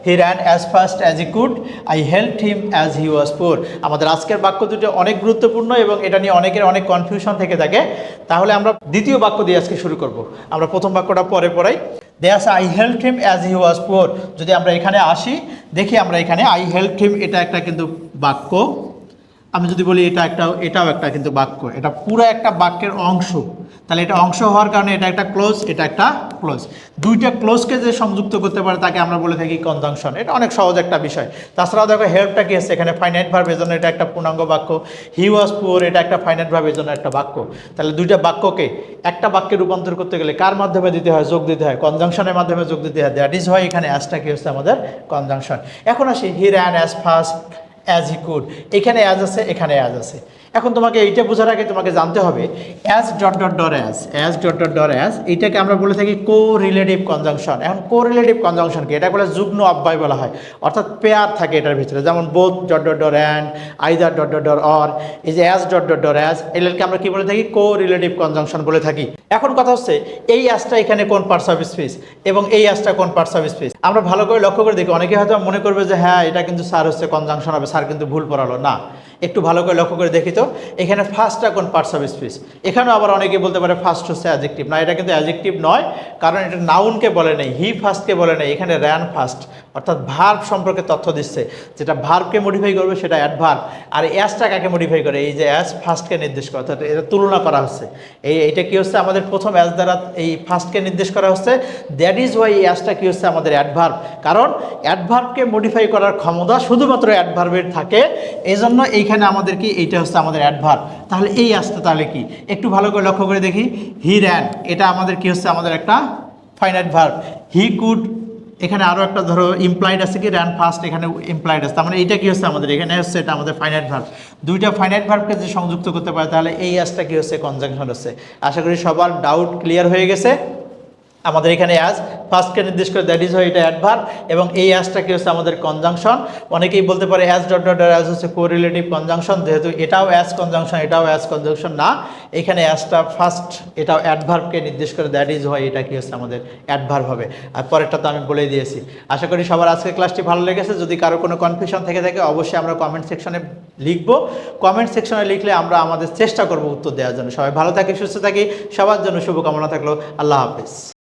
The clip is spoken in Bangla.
He ran as fast as he could, I helped him as he was poor। আমাদের আজকের বাক্য দুটো অনেক গুরুত্বপূর্ণ এবং এটা নিয়ে অনেকের অনেক কনফিউশন থেকে থাকে। তাহলে আমরা দ্বিতীয় বাক্য দিয়ে আজকে শুরু করব। আমরা প্রথম বাক্যটা পরে পড়াই। দেয়া আছে I helped him as he was poor। যদি আমরা এখানে আসি, দেখি আমরা এখানে I helped him, এটা একটা কিন্তু বাক্য। আমি যদি বলি এটাও একটা কিন্তু বাক্য, এটা পুরো একটা বাক্যের অংশ। তাহলে এটা অংশ হওয়ার কারণে এটা একটা ক্লোজ, এটা একটা ক্লোজ। দুইটা ক্লোজকে যে সংযুক্ত করতে পারে তাকে আমরা বলে থাকি কনজাংশন। এটা অনেক সহজ একটা বিষয়। তাছাড়াও দেখো হেল্পটা কি আছে এখানে ফাইনাইট ভার্ব, এর জন্য এটা একটা পূর্ণাঙ্গ বাক্য। হি ওয়াজ পুয়ার, এটা একটা ফাইনাইট ভার্ব, এর জন্য একটা বাক্য। তাহলে দুইটা বাক্যকে একটা বাক্যে রূপান্তর করতে গেলে কার মাধ্যমে দিতে হয়? যোগ দিতে হয়, কনজাংশনের মাধ্যমে যোগ দিতে হয়। দ্যাট ইজ হোয়াই এখানে অ্যাজটা কি হচ্ছে আমাদের কনজাংশন। এখন আসি হি ran as fast as he could। এখানে অ্যাজ আছে, এখানে অ্যাজ আছে। এখন তোমাকে এইটা বোঝার আগে তোমাকে জানতে হবে as dot dot dot as এইটাকে আমরা বলে থাকি কো রিলেটিভ কনজাংশন। এখন কো রিলেটিভ কনজাংশন কি? এটা বলে যুগ্ম অব্যয় বলা হয়, অর্থাৎ পেয়ার থাকে এটার ভিতরে, যেমন both dot dot dot and, either dot dot dot or. এই যে as dot dot dot as, এগুলোকে আমরা কি বলে থাকি? কো রিলেটিভ কনজাংশন বলে থাকি। এখন কথা হচ্ছে এই অ্যাজটা এখানে কোন পার্টস অফ স্পিচ এবং এই অ্যাজটা কোন পার্টস অফ স্পিচ। আমরা ভালো করে লক্ষ্য করে দেখি, অনেকে হয়তো মনে করবে যে হ্যাঁ এটা কিন্তু স্যার হচ্ছে কনজাংশন হবে, স্যার কিন্তু ভুল পড়ালো না। একটু ভালো করে লক্ষ্য করে দেখি তো এখানে ফার্স্টটা কোন পার্টস অফ স্পিচ। এখানেও আবার অনেকে বলতে পারে ফার্স্ট হচ্ছে অ্যাডজেক্টিভ। না, এটা কিন্তু অ্যাডজেক্টিভ নয়, কারণ এটা নাউনকে বলে নেই, হি ফার্স্টকে বলে নেই, এখানে র্যান ফার্স্ট, অর্থাৎ ভার্ব সম্পর্কে তথ্য দিচ্ছে। যেটা ভার্বকে মডিফাই করবে সেটা অ্যাডভার্ব, আর অ্যাজটা কাকে মডিফাই করে? এই যে অ্যাজ ফার্স্টকে নির্দেশ করে, অর্থাৎ এটা তুলনা করা হচ্ছে। এইটা কি হচ্ছে? আমাদের প্রথম অ্যাজ দ্বারা এই ফার্স্টকে নির্দেশ করা হচ্ছে। দ্যাট ইজ ওয়াই এই অ্যাজটা কি হচ্ছে? আমাদের অ্যাডভার্ব। কারণ অ্যাডভার্বকে মডিফাই করার ক্ষমতা শুধুমাত্র অ্যাডভার্বের থাকে, এই জন্য এইখানে আমাদের কি এইটা হচ্ছে আমাদের অ্যাডভার্ব। তাহলে এই অ্যাজটা তাহলে কি? একটু ভালো করে লক্ষ্য করে দেখি, হি র্যান, এটা আমাদের কি হচ্ছে? আমাদের একটা ফাইনাইট ভার্ব। হি কুড, এখানে আরও একটা ধরো ইমপ্লয়েড আছে কি র্যান ফার্স্ট, এখানে ইমপ্লয়েড আছে, তার মানে এইটা কি হচ্ছে? আমাদের এখানে হচ্ছে এটা আমাদের ফাইনাইট ভার্ব। দুইটা ফাইনাইট ভার্বকে যে সংযুক্ত করতে পারে তাহলে এই অ্যাজটা কি হচ্ছে? কনজাংশন হচ্ছে। আশা করি সবার ডাউট ক্লিয়ার হয়ে গেছে। আমাদের এখানে অ্যাজ ফার্স্টকে নির্দেশ করে, দ্যাট ইজ হয় এটা অ্যাডভার্ব, এবং এই অ্যাজটা কি হচ্ছে? আমাদের কনজাংশন। অনেকেই বলতে পারে অ্যাজ ডট ডট অ্যাজ হচ্ছে কোরিলেটিভ কনজাংশন, যেহেতু এটাও অ্যাজ কনজাংশন এটাও অ্যাজ কনজাংশন না, এখানে অ্যাজটা ফার্স্ট, এটাও অ্যাডভার্বকে নির্দেশ করে, দ্যাট ইজ হয় এটা কি হচ্ছে? আমাদের অ্যাডভার্ব হবে। আর পরেরটা তো আমি বলেই দিয়েছি। আশা করি সবার আজকের ক্লাসটি ভালো লেগেছে। যদি কারো কোনো কনফিউশন থেকে থাকে অবশ্যই আমরা কমেন্ট সেকশনে লিখবো। কমেন্ট সেকশনে লিখলে আমরা আমাদের চেষ্টা করবো উত্তর দেওয়ার জন্য। সবাই ভালো থাকি, সুস্থ থাকি, সবার জন্য শুভকামনা থাকলো। আল্লাহ হাফেজ।